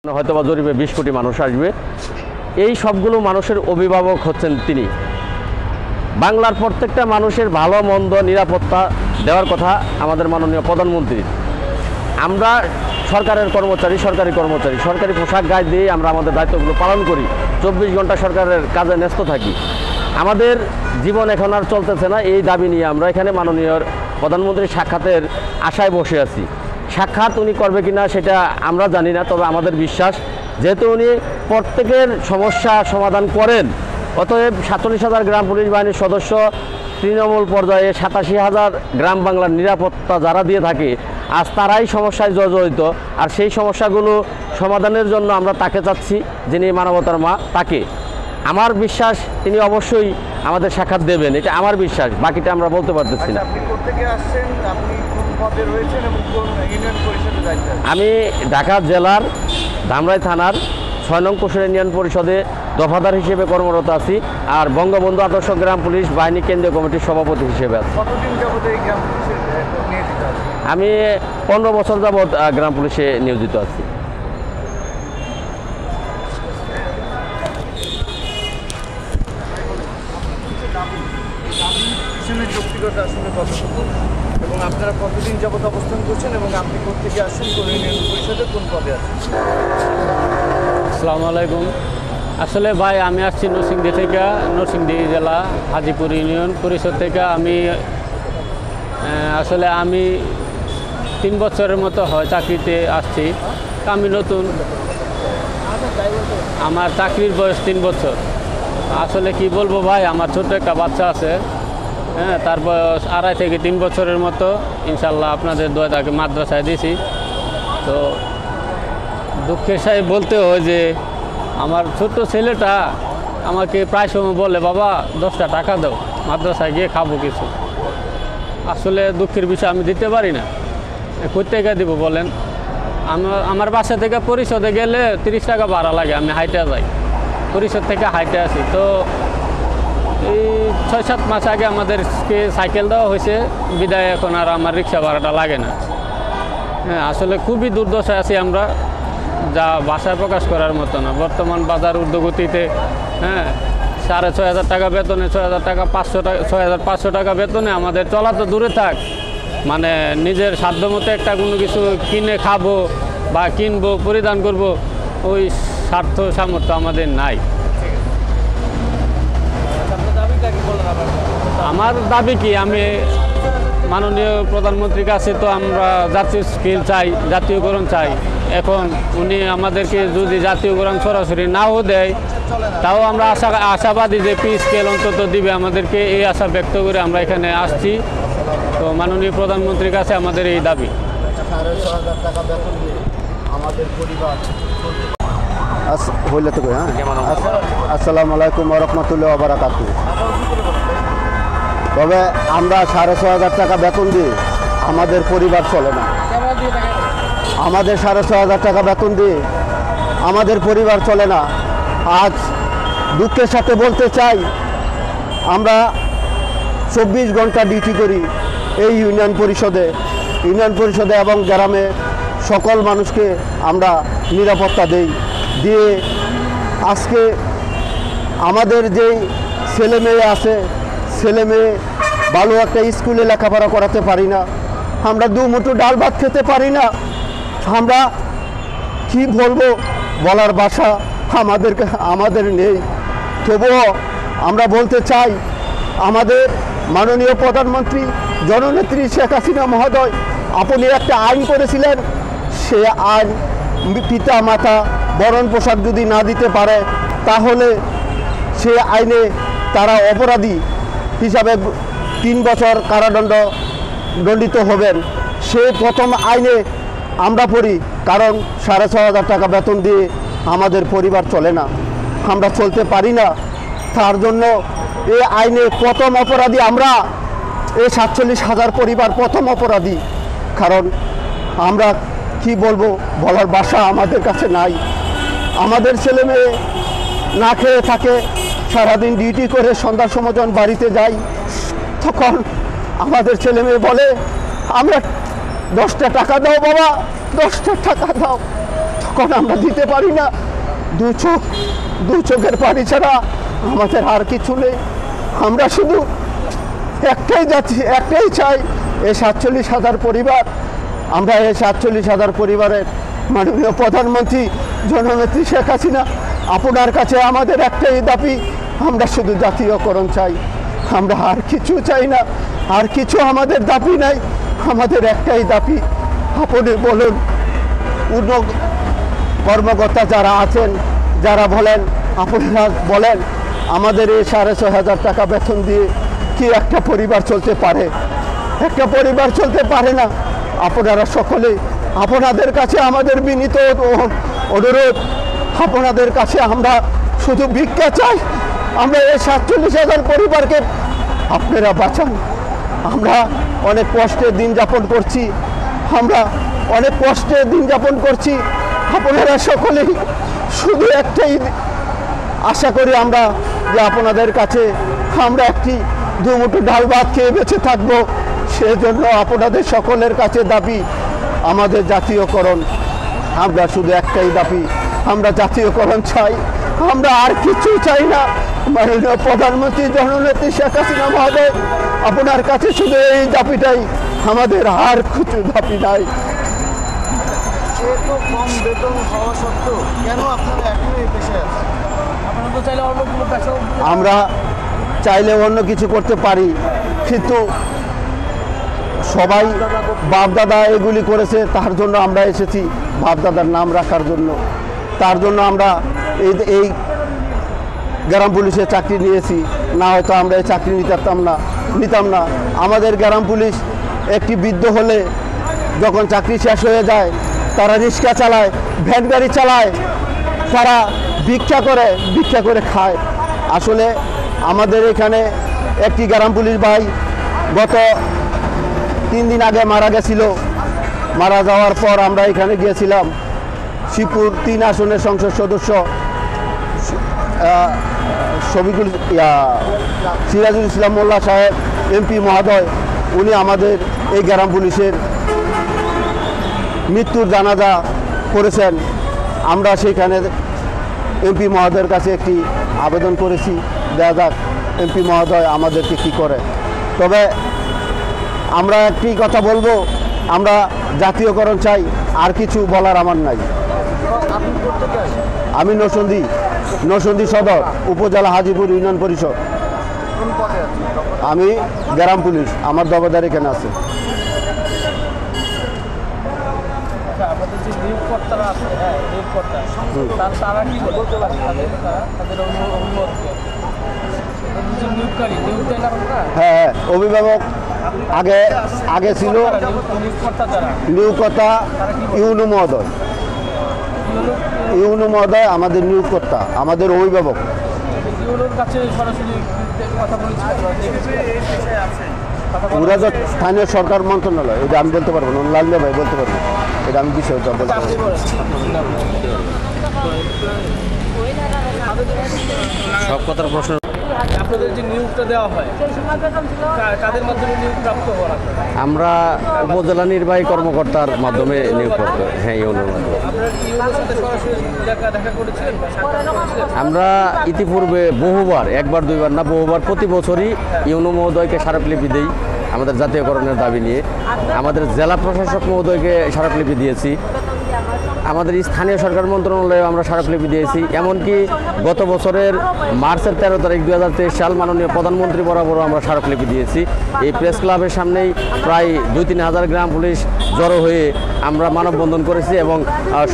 হয়তো বা জরিপে 20 কোটি মানুষ আসবে। এই সবগুলো মানুষের অভিভাবক হচ্ছেন তিনি। বাংলার প্রত্যেকটা মানুষের ভালো মন্দ নিরাপত্তা দেওয়ার কথা আমাদের মাননীয় প্রধানমন্ত্রীর। আমরা সরকারি কর্মচারী সরকারি পোশাক গায়ে দিয়ে আমরা আমাদের দায়িত্বগুলো পালন করি। 24 ঘন্টা সরকারের কাজে ন্যস্ত থাকি। আমাদের জীবন এখন আর চলতেছে না, এই দাবি নিয়ে আমরা এখানে মাননীয় প্রধানমন্ত্রীর সাক্ষাতের আশায় বসে আছি। সাক্ষাৎ উনি করবে কিনা সেটা আমরা জানি না, তবে আমাদের বিশ্বাস যেহেতু উনি প্রত্যেকের সমস্যা সমাধান করেন, অতএব 47,000 গ্রাম পুলিশ বাহিনীর সদস্য, তৃণমূল পর্যায়ে 87,000 গ্রাম বাংলার নিরাপত্তা যারা দিয়ে থাকে, আজ তারাই সমস্যায় জর্জরিত। আর সেই সমস্যাগুলো সমাধানের জন্য আমরা তাকে চাচ্ছি, যিনি মানবতার মা, তাকে। আমার বিশ্বাস তিনি অবশ্যই আমাদের সাক্ষাৎ দেবেন, এটা আমার বিশ্বাস, বাকিটা আমরা বলতে পারতেছি না। আমি ঢাকা জেলার ধামরাই থানার 6 নং কুশিয়ারা ইউনিয়ন পরিষদে দফাদার হিসেবে কর্মরত আছি, আর বঙ্গবন্ধু আদর্শ গ্রাম পুলিশ বাহিনী কেন্দ্রীয় কমিটির সভাপতি হিসেবে আছি। আমি 15 বছর যাবৎ গ্রাম পুলিশে নিয়োজিত আছি। এবং আপনারা কতদিন যাবত অবস্থান করছেন এবং আপনি কোথেকে আসছেন, কোন ইউনিয়ন পরিষদে কোন পদে আছেন? আসসালামু আলাইকুম। আসলে ভাই আমি আসছি নরসিংদী থেকে, নরসিংদী জেলা হাজিপুর ইউনিয়ন পরিষদ থেকে। আসলে আমি 3 বছরের মতো হয় চাকরিতে আসছি। আমি নতুন, আমার চাকরির বয়স 3 বছর। আসলে কি বলবো ভাই, আমার ছোট্ট একটা বাচ্চা আছে, হ্যাঁ, তার বয়স 2.5 থেকে 3 বছরের মতো। ইনশাল্লাহ আপনাদের দোয়া তাকে মাদ্রাসায় দিয়েছি। তো দুঃখের সাথে বলতে হয় যে আমার ছোট্ট ছেলেটা আমাকে প্রায় সময় বলে, বাবা 10টা টাকা দাও, মাদ্রাসায় গিয়ে খাবো কিছু। আসলে দুঃখের বিষয়, আমি দিতে পারি না। কই থেকে দিব বলেন? আমার বাসা থেকে পরিষদে গেলে 30 টাকা ভাড়া লাগে, আমি হাইটে যাই, পরিষদ থেকে হাইটে আসি। তো এই 6-7 মাস আগে আমাদেরকে সাইকেল দেওয়া হয়েছে, বিদায় এখন আর আমার রিক্সা ভাড়াটা লাগে না। হ্যাঁ, আসলে খুবই দুর্দশায় আছি আমরা, যা ভাষায় প্রকাশ করার মতো না। বর্তমান বাজার ঊর্ধ্বগতিতে, হ্যাঁ, 6,500 টাকা বেতনে, 6,500 টাকা বেতনে আমাদের চলা তো দূরে থাক, মানে নিজের সাধ্যমতো একটা কোনো কিছু কিনে খাবো বা কিনবো, পরিধান করব, ওই সামর্থ্য আমাদের নাই। আমার দাবি কি, আমি মাননীয় প্রধানমন্ত্রীর কাছে তো আমরা জাতীয় স্কেল চাই, জাতীয়করণ চাই। এখন উনি আমাদেরকে যদি জাতীয়করণ সরাসরি নাও দেয়, তাও আমরা আশাবাদী যে পি স্কেল অন্তত দিবে আমাদেরকে, এই আশা ব্যক্ত করে আমরা এখানে আসছি। তো মাননীয় প্রধানমন্ত্রীর কাছে আমাদের এই দাবি। আসসালামু আলাইকুম ওয়া রাহমাতুল্লাহি ওয়া বারাকাতুহু। তবে আমরা 6,500 টাকা বেতন দিই, আমাদের পরিবার চলে না। আমাদের 6,500 টাকা বেতন দিই, আমাদের পরিবার চলে না। আজ দুঃখের সাথে বলতে চাই, আমরা 24 ঘন্টা ডিউটি করি এই ইউনিয়ন পরিষদে এবং গ্রামে সকল মানুষকে আমরা নিরাপত্তা দিয়ে আজকে আমাদের যেই ছেলে মেয়ে আছে, ছেলে মেয়ে ভালো একটা স্কুলে লেখাপড়া করাতে পারি না, আমরা 2 মুঠো ডাল ভাত খেতে পারি না। আমরা কি বলবো, বলার ভাষা আমাদের নেই। তবুও আমরা বলতে চাই, আমাদের মাননীয় প্রধানমন্ত্রী জননেত্রী শেখ হাসিনা মহোদয়, আপনি একটা আইন করেছিলেন, সে আইন পিতা মাতা বরণ পোশাক যদি না দিতে পারে, তাহলে সে আইনে তারা অপরাধী হিসাবে 3 বছর দণ্ডিত হবেন। সে প্রথম আইনে আমরা পড়ি, কারণ 6,500 টাকা বেতন দিয়ে আমাদের পরিবার চলে না, আমরা চলতে পারি না। তার জন্য এই আইনে প্রথম অপরাধী আমরা, এই 47,000 পরিবার প্রথম অপরাধী। কারণ আমরা কি বলবো, বলার ভাষা আমাদের কাছে নাই। আমাদের ছেলে মেয়ে না খেয়ে থাকে, সারাদিন ডিউটি করে সন্ধ্যার সময় যখন বাড়িতে যাই, তখন আমাদের ছেলে মেয়ে বলে, আমরা 10টা টাকা দাও বাবা, 10টা টাকা দাও। যখন আমরা দিতে পারি না, দু চোখের পানি ছাড়া আমাদের আর কিছু নেই। আমরা শুধু একটাই চাই, এই 47,000 পরিবার, আমরা এই 47,000 পরিবারের মাননীয় প্রধানমন্ত্রী জননেত্রী শেখ হাসিনা, আপনার কাছে আমাদের একটাই দাবি, আমরা শুধু জাতীয়করণ চাই। আমরা আর কিছু চাই না, আর কিছু আমাদের দাবি নাই। আমাদের একটাই দাবি, আপনি বলুন, কর্মকর্তা যারা আছেন, যারা বলেন, আপনারা বলেন, আমাদের এই 6,500 টাকা বেতন দিয়ে কি একটা পরিবার চলতে পারে? একটা পরিবার চলতে পারে না। আপনারা সকলে, আপনাদের কাছে আমাদের বিনীত অনুরোধ, আপনাদের কাছে আমরা শুধু ভিক্ষা চাই। আমরা এই 47,000 পরিবারকে আপনারা বাঁচান। আমরা অনেক কষ্টে দিন যাপন করছি, আপনারা সকলেই শুধু একটাই আশা করি আমরা, যে আপনাদের কাছে আমরা একটি দুমুঠো ডাল ভাত খেয়ে বেঁচে থাকবো। সেজন্য আপনাদের সকলের কাছে দাবি, আমাদের জাতীয়করণ। আমরা শুধু একটাই দাবি, আমরা জাতীয়করণ চাই, আমরা আর কিছু চাই না। মাননীয় প্রধানমন্ত্রী জননেত্রী শেখ হাসিনা মহোদয়, আপনার কাছে শুধু এই দাবিটাই, আমাদের আর কিছু দাবি নাই। এত কম বেতন হওয়া সত্ত্বেও কেন আপনারা এখনো এই পেশায় আছেন? আপনারা তো চাইলে অন্য কোনো পেশা, আমরা চাইলে অন্য কিছু করতে পারি, কিন্তু সবাই বাপদাদা এগুলি করেছে, তার জন্য আমরা এসেছি, বাপদাদার নাম রাখার জন্য। তার জন্য আমরা এই গ্রাম পুলিশে চাকরি নিয়েছি, না হয়তো আমরা এই চাকরি নিতাম না। আমাদের গ্রাম পুলিশ একটি বৃদ্ধ হলে যখন চাকরি শেষ হয়ে যায়, তারা রিক্সা চালায়, ভ্যান গাড়ি চালায়, তারা ভিক্ষা করে খায়। আসলে আমাদের এখানে একটি গ্রাম পুলিশ ভাই গত 3 দিন আগে মারা গেছিল। মারা যাওয়ার পর আমরা এখানে গিয়েছিলাম, শিবপুর 3 আসনের সংসদ সদস্য সিরাজুল ইসলাম মোল্লা সাহেব এমপি মহোদয়, উনি আমাদের এই গ্রাম পুলিশের মৃত্যুর জানাজা করেছেন। আমরা সেইখানে এমপি মহোদয়ের কাছে একটি আবেদন করেছি, দেখা যাক এমপি মহোদয় আমাদেরকে কি করে। তবে আমরা একটি কথা বলবো, আমরা জাতীয়করণ চাই, আর কিছু বলার আমার নাই। আপনি প্রত্যেকে আসেন আমি নরসিংদী সদর উপজেলা হাজিপুর ইউনিয়ন পরিষদ, কোন পদে আছেন? আমি গ্রাম পুলিশ, আমার দফাদার এখানে আছে। আচ্ছা, আমাদের যে নিয়োগকর্তারা আছে, নিয়োগকর্তা, তারা কি বলতে পারে? তাদের অভিমত কি? যে নিয়োগকারী হ্যাঁ, অভিভাবক আগে ছিল নিয়োগকর্তা যারা, নিয়োগকর্তা ইউনু মহোদয় আমাদের নিয়োগকর্তা, আমাদের অভিভাবক। ইউনোর কাছে সরাসরি কথা বলেছি, ওরা তো স্থানীয় সরকার মন্ত্রণালয়, এটা আমি বলতে পারবো না, লালদা ভাই বলতে পারবো, এটা আমি বিষয়টা বলতে পারবো। সব কথার প্রশ্ন। আপনাদের যে নিয়োগটা দেওয়া হয়, কাদের মাধ্যমে নিয়োগ প্রাপ্ত হওয়ার? আমরা উপজেলা নির্বাহী কর্মকর্তার মাধ্যমে নিয়োগ করতে, হ্যাঁ, ইউনোর মাধ্যমে। আপনার ইউনোর সাথে সরাসরি দেখা করেছিলেন বা সাক্ষাৎ করেছিলেন? আমরা ইতিপূর্বে বহুবার, একবার দুইবার না, বহুবার প্রতি বছরই ইউনো মহোদয়কে স্মারকলিপি দিই আমাদের জাতীয়করণের দাবি নিয়ে। আমাদের জেলা প্রশাসক মহোদয়কে স্মারকলিপি দিয়েছি, আমাদের স্থানীয় সরকার মন্ত্রণালয়ে আমরা স্মারকলিপি দিয়েছি। এমনকি গত বছরের মার্চের 13 তারিখ 2023 সাল মাননীয় প্রধানমন্ত্রী বরাবরও আমরা স্মারকলিপি দিয়েছি। এই প্রেস ক্লাবের সামনেই প্রায় 2-3 হাজার গ্রাম পুলিশ জড়ো হয়ে আমরা মানববন্ধন করেছি এবং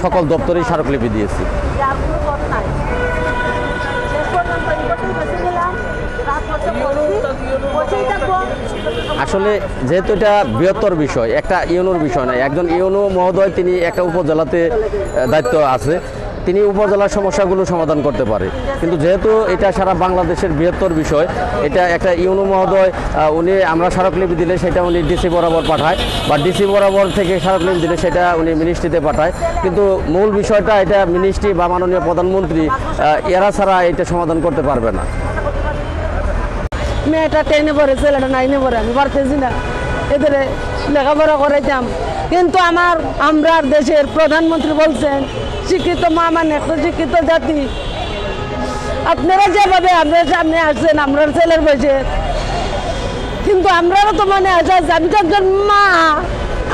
সকল দপ্তরেই স্মারকলিপি দিয়েছি। আসলে যেহেতু এটা বৃহত্তর বিষয়, একটা ইউনোর বিষয় নয়, একজন ইউনো মহোদয় তিনি একটা উপজেলাতে দায়িত্ব আছে, তিনি উপজেলার সমস্যাগুলো সমাধান করতে পারে। কিন্তু যেহেতু এটা সারা বাংলাদেশের বৃহত্তর বিষয়, এটা একটা ইউনো মহোদয়, উনি আমরা স্মারকলিপি দিলে সেটা উনি ডিসি বরাবর পাঠায়, বা ডিসি বরাবর থেকে স্মারকলিপি দিলে সেটা উনি মিনিস্ট্রিতে পাঠায়। কিন্তু মূল বিষয়টা এটা মিনিস্ট্রি বা মাননীয় প্রধানমন্ত্রী এরা ছাড়া এটা সমাধান করতে পারবে না। মেয়েটা 10-এ পড়ে, ছেলেটা 9-এ পড়ে, আমি পারতেছি না, এদের লেখাপড়া করাইতাম, কিন্তু আমরা দেশের প্রধানমন্ত্রী বলছেন শিক্ষিত মা মানে একটা শিক্ষিত জাতি। আপনারা যেভাবে আপনার সামনে আসছেন আমরা ছেলের বয়সে, কিন্তু আমরাও তো মনে আছে আমি তো একজন মা,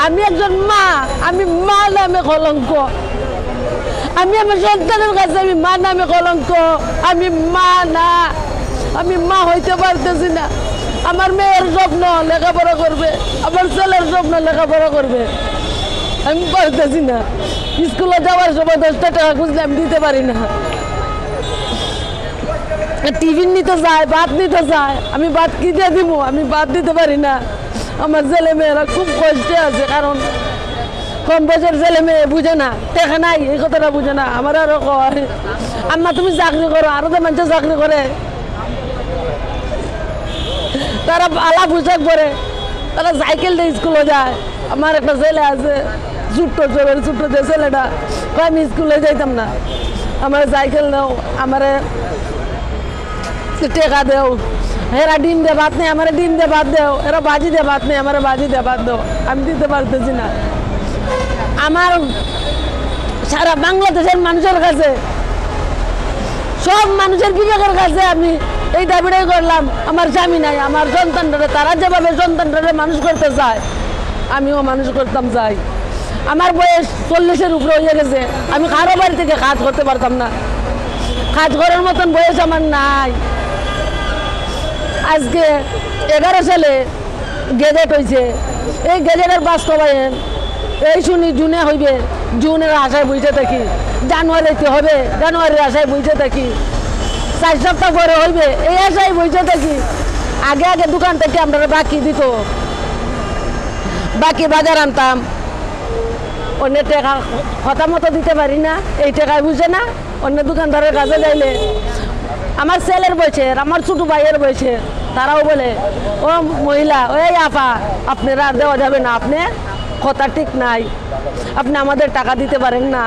আমি একজন মা, আমি মা নামে কলঙ্ক। আমি আমার সন্তানের কাছে আমি মা নামে কলঙ্ক। আমি মা না, আমি মা হইতে পারতেছি না। আমার মেয়ের স্বপ্ন লেখাপড়া করবে, আমার ছেলের স্বপ্ন লেখাপড়া করবে, আমি পারতেছি না। স্কুলে যাওয়ার সময় 10 টাকা খুঁজলে আমি দিতে পারি না। টিফিন নিতে যায়, ভাত নিতে যায়, আমি ভাত কি দিয়ে দিব? আমি ভাত দিতে পারি না। আমার ছেলে মেয়েরা খুব কষ্টে আছে, কারণ কম বয়সের ছেলে মেয়ে বুঝে না, টেকা নাই, এই কথাটা বুঝে না। আমার আরো কয় আম্মা তুমি চাকরি করো, আরো তো মানুষ চাকরি করে, তারা আলা পোশাক পরে, তারা সাইকেল দিয়ে স্কুলে যায়। আমার একটা ছেলে আছে ছোট্ট ছোট্ট যে ছেলেটা, আমি স্কুলে যাইতাম না, আমার সাইকেল দাও, আমার টেকা দেও, এরা ডিম দিয়ে ভাত নেই, আমার ডিম দিয়ে ভাত দেও, এরা বাজি দিয়ে ভাত নেই, আমার বাজি দিয়ে ভাত দেও, আমি দিতে পারতেছি না। আমার সারা বাংলাদেশের মানুষের কাছে, সব মানুষের বিবেকের কাছে আমি এই দাবিটাই করলাম। আমার স্বামী নাই, আমার সন্তানরা, তারা যেভাবে সন্তানরা মানুষ করতে চায় আমিও মানুষ করতাম চাই। আমার বয়স 40-এর উপরে হয়ে গেছে, আমি কারো বাড়ি থেকে কাজ করতে পারতাম না, কাজ করার মতন বয়স আমার নাই। আজকে 11 সালে গেজেট হয়েছে, এই গেজেটের বাস্তবায়ন এই শুনি জুনে হইবে, জুনের আশায় বুঝতে থাকি, জানুয়ারিতে হবে, জানুয়ারির আশায় বুঝতে থাকি, 4 সপ্তাহ পরে হইবে এই আশায় বুঝতে থাকি। আগে আগে দোকান থেকে আমরা বাকি দিত, বাকি বাজার আনতাম, অন্য টাকা কথা মতো দিতে পারি না, এই টাকায় বুঝে না। অন্য দোকানদারের কাছে যাইলে আমার ছেলের বয়সের, আমার ছোট ভাইয়ের বয়সের, তারাও বলে ও মহিলা, ওই আপা আপনারা আর দেওয়া যাবে না, আপনি কথা ঠিক নাই, আপনি আমাদের টাকা দিতে পারেন না।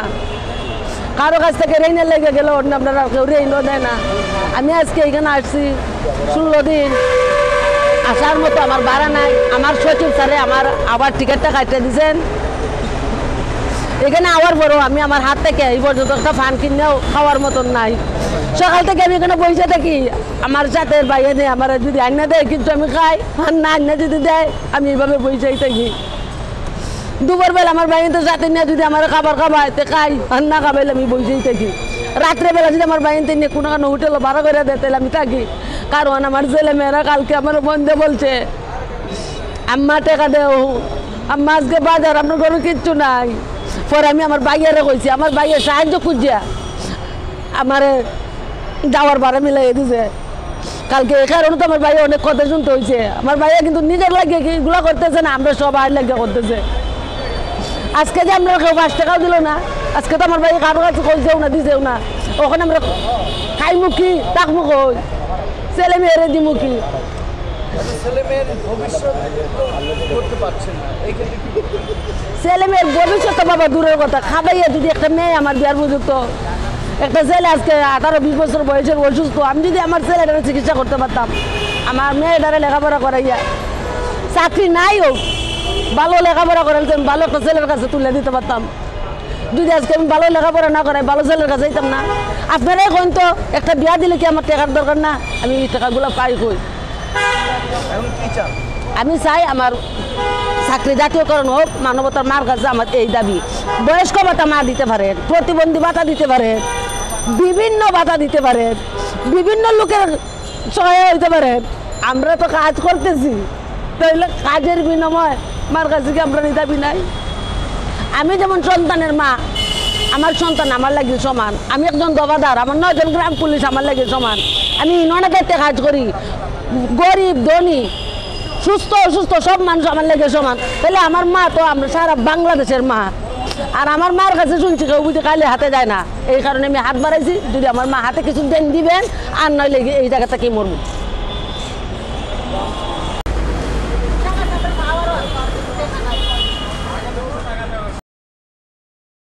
কারো কাছ থেকে ঋণে লেগে গেলে অন্য আপনারা কেউ ঋণও দেয় না। আমি আজকে এখানে আসছি 16 দিন, আসার মতো আমার ভাড়া নাই। আমার সচিব স্যারে আমার আবার টিকিটটা কাটতে দিয়েছেন। এখানে আওয়ার পরও আমি আমার হাত থেকে এই পর্যন্ত একটা ফান কিনেও খাওয়ার মতন নাই। সকাল থেকে আমি এখানে বসে থাকি, আমার সাথে বাইরে নেই, আমার যদি আন্না দেয় কিন্তু আমি খাই, আর না আন্না যদি দেয় আমি এইভাবে বসেই থাকি। দুপুরবেলা আমার বাইরে সাথে নিয়ে যদি আমার খাবার খাবায় তো খাই, আর না খাবাইলে আমি বসেই থাকি। রাত্রেবেলা যদি আমার বাইরে নিয়ে কোনো হোটেলে ভাড়া করে দেয় তাহলে আমি থাকি, কারণ আমার ছেলে মেয়েরা কালকে আমার বন্ধে বলছে আম্মা টাকা দেও, আম্মা আজকে বাজার আপনার ঘরে কিচ্ছু নাই। পরে আমি আমার বাইয়ারে কইছি, আমার বাইয়ের সাহায্য খুঁজিয়া আমার যাওয়ার ভাড়া মিলাই দিছে কালকে। এই কারণে তো আমার ভাইয়া অনেক কথা শুনতে হয়েছে। আমার ভাইয়া কিন্তু নিজের লাগিয়ে এগুলো করতেছে না, আমরা সবাই লাগিয়ে করতেছে। আজকে যে আমরা কেউ 5 টাকাও দিল না, আজকে তো আমার ভাইয়া কারো কাছে কইছেও না, দিছেও না। ওখানে আমরা খাইমুখী তাকমুখ হই, ছেলে মেয়েরে দিমুখী। ছেলে মেয়ের ভবিষ্যৎ করতে পারছেন না, এই ক্ষেত্রে কি ছেলে মেয়ের ভবিষ্যৎ বাবা দূরের কথা, খাবাইয়া যদি একটা মেয়ে আমার বিয়ার বুঝত, একটা ছেলে আজকে 18-20 বছর বয়সের অসুস্থ, আমি যদি আমার ছেলেটারে চিকিৎসা করতে পারতাম, আমার মেয়েটারে লেখাপড়া করাইয়া, চাকরি নাই হোক ভালো লেখাপড়া করাইতে আমি ভালো একটা ছেলের কাছে তুলে দিতে পারতাম। যদি আজকে আমি ভালো লেখাপড়া না করাই ভালো ছেলের কাছে যেতাম না। আপনারা এখন তো একটা বিয়া দিলে কি আমার টাকার দরকার না? আমি এই টাকাগুলো পাই কই? এখন কি চান? আমি চাই আমার চাকরি জাতীয়করণ হোক, মানবতার মার কাছে আমার এই দাবি। বয়স্ক ভাতা মা দিতে পারেন, প্রতিবন্ধী ভাতা দিতে পারেন, বিভিন্ন ভাতা দিতে পারেন, বিভিন্ন লোকের সহায় হইতে পারেন। আমরা তো কাজ করতেছি, তাহলে কাজের বিনিময় মার কাছে কি আমরা দাবি নাই? আমি যেমন সন্তানের মা, আমার সন্তান আমার লাগে সমান। আমি একজন দফাদার, আমার 9 জন গ্রাম পুলিশ আমার লাগে সমান। আমি ইউনিয়নেতে কাজ করি, গরিব ধনী সুস্থ অসুস্থ সব মানুষ আমার লেগে সমান। তাহলে আমার মা তো আমরা সারা বাংলাদেশের মা, আর আমার মার কাছে শুনছি কেউ বুঝি কালে হাতে যায় না। এই কারণে আমি হাত বাড়াইছি, যদি আমার মা হাতে কিছু দেন দিবেন, আর নইলে এই জায়গা থেকেই মরবো।